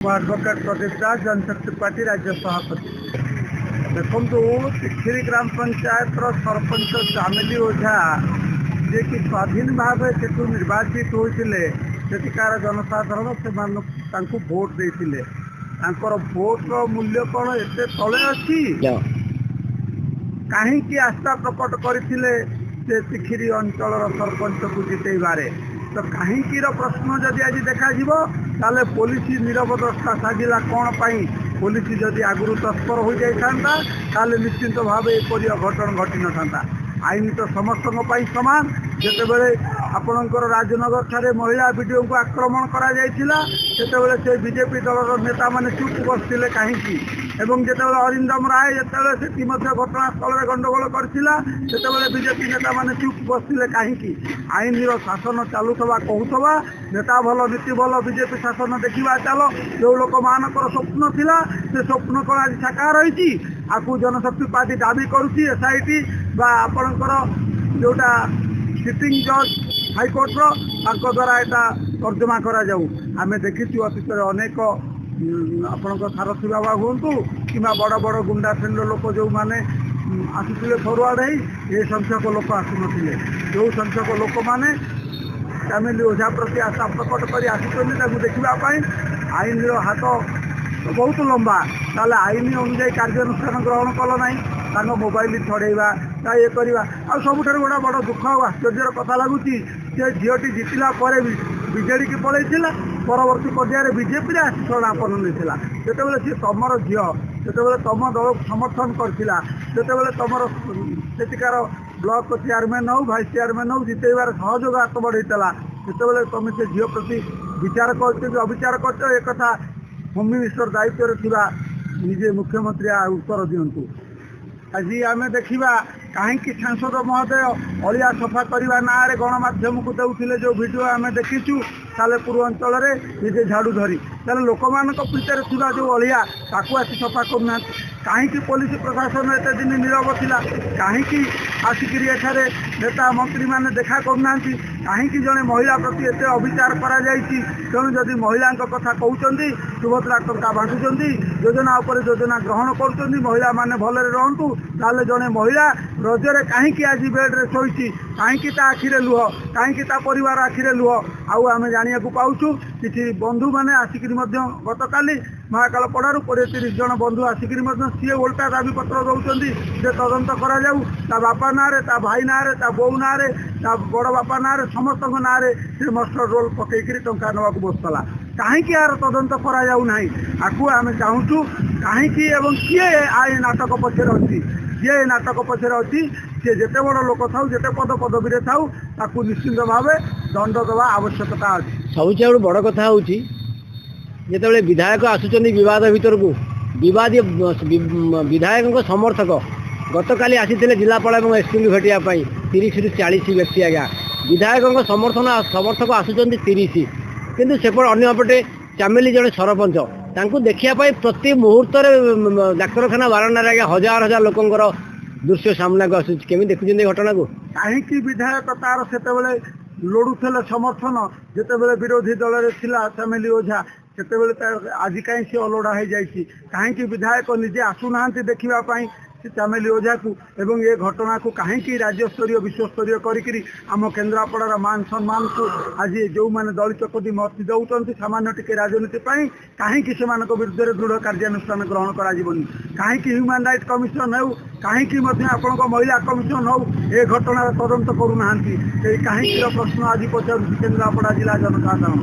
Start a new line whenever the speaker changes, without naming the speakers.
Advocate Pradeep दास जनशक्ति party राज्य सभापति। देखो तिखिरी ग्राम पंचायत सरपंच चामेली ओझा जे कि स्वाधीन भाव से निर्वाचित होते सेठिकार जनसाधारण से भोट देते भोट मूल्य कौन एत तले अच्छी कहीं आस्था प्रकट करते तिखिरी अंचल सरपंच को जितेबारे तो कहीं प्रश्न जदि आज देखा पुलिस नीरवद्रष्टा साजिला कौन पाई पुलिस जदि आगुरी तत्पर हो जाता निश्चिंत भाव एपरी अघटन घटी न था। आईन तो समस्त सामान जितेबले आपणकर राजनगर ठारे महिला वीडियो को आक्रमण करा से बीजेपी दलर नेता माने चुप बसते कहीं एवं जितेबाला अरिंदम राय जिते घटनास्थल में गंडगोल करता बीजेपी नेता माने चुप बसते कहीं आईन शासन चलुवा कहूवा नेता भल नीति भल बीजेपी शासन देखा चल जो लोक मानकर स्वप्न थिला से स्वप्न कौन आज साकार होती आपको जनशक्ति पार्टी दाबी करुच्ची एसआईटी आपणकर जोटा सिटिंग जज हाइकोर्टर द्वारा यहाँ तर्जमा करा जाऊ आमे देखीचु अतीत अनेक आपणकर सारथी बाबा हूँ कि बड़ बड़ गुंडा श्रेणी लोक जो मैंने आसुले फरवार्ड ये संख्यक लोक आसुन जो संख्यक लोक मैंने चामेली ओझा प्रति आशा प्रकट कर आसुच्च देखापी आईन हाथ बहुत लंबा ताले आईन अनुजाई कार्यानुष्ठान ग्रहण कल ना मोबाइल छड़ेवा ये करवा सब गोटा बड़ दुख और आश्चर्य कथा लगुच से झीटी जितला विजेडी की पलैला परवर्ती पर्यायर बीजेपी आश्रयपन नहीं जो सी तुमर झील जो तुम दल को समर्थन करता जो तुम सेठिकार ब्लॉक चेयरमैन हो भाइस चेयरमैन हो जितेबार सहयोग हाथ बढ़ाता जो तुम से झील प्रति विचार कर अविचार कर एक होम मिनिस्टर दायित्व थी निजे मुख्यमंत्री उत्तर दिंतु आज आम देखा कहीं सांसद महोदय अलिया सफा करने ना गणमाध्यम को देते जो भिडियो आम देखीचु ताले पूर्वांचल निजे झाड़ू धरी ताले लोक मान पीछे थी जो अलिया ताकू आसी सफा करना कहीं पुलिस प्रशासन एत दिन नीरव थिला कहीं आसिक एठारे नेता मंत्री मैंने देखा करना कहीं जड़े महिला प्रति एत अविचार तेणु जदि महिला कथा कहते सुभद्रा टंका बांटुंट योजना उपर योजना ग्रहण कर महिला मैंने भलरे रहतु ताले जड़े महिला रजरे कहीं आज बेड्रे शोची कहीं आखिरे लुह कहीं परिवार आखिरे लुह आउ जाना पाचु कि बंधु मैंने आसिक गत काली महाकाल पड़ारू 20-30 जन बंधु आसिक सी ओल्टा दाबी पत्र दौरान जे तदंत करा बापा ना भाई ना बो ना बड़ बापा ना समस्त ना से मस्टर रोल पकईकि टंका नवा बसला कहीं यार तदंत करा आपको आम चाहूँ कहीं किए आई नाटक पछे अच्छी जी नाटक पछे अच्छी सी जिते बड़ लोक था जिते पद पदवी थाऊ ताकू निश्चिंत भाव दंड देवा आवश्यकता अच्छी
सबुठ बड़ कथा हूँ जिते विधायक आसुच्च बद भर को बदीय विधायक समर्थक गत काली आसी जिलापाल और एसपी को भेटापी 30-40 व्यक्ति आज्ञा विधायक समर्थक आसुच्च 30 किंतु सेपट अन्यपटे चामेली जड़े सरपंच तांको देखापी प्रति मुहूर्त डाक्तखाना बारंडार आज्ञा हजार हजार लोकंर दृश्य सामना को आसूँ केमी देखुं घटना को
कहीं विधायक तार से लड़ुले समर्थन जितेबले विरोधी दल में थिला चामेली ओझा से आज कहीं सी अलोड़ा हो जाए कहीं विधायक निजे आसुना देखापी चामेली ओझा को एवं ये घटना को कहीं राज्यस्तरीय विश्वस्तरीय करी आम केन्द्रापड़ार मान सम्मान को आज जो मैंने दलित प्रति मत दौरान सामान्य टिके राजनीति कहीं विरुद्ध दृढ़ कार्यानुष्ठान ग्रहण कहीं ह्यूमन राइट कमिशन हो कहीं आपण महिला कमिशन हो ए घटनार तदंत करूना कहीं प्रश्न आज पचार केन्द्रापड़ा जिला जनसाधारण।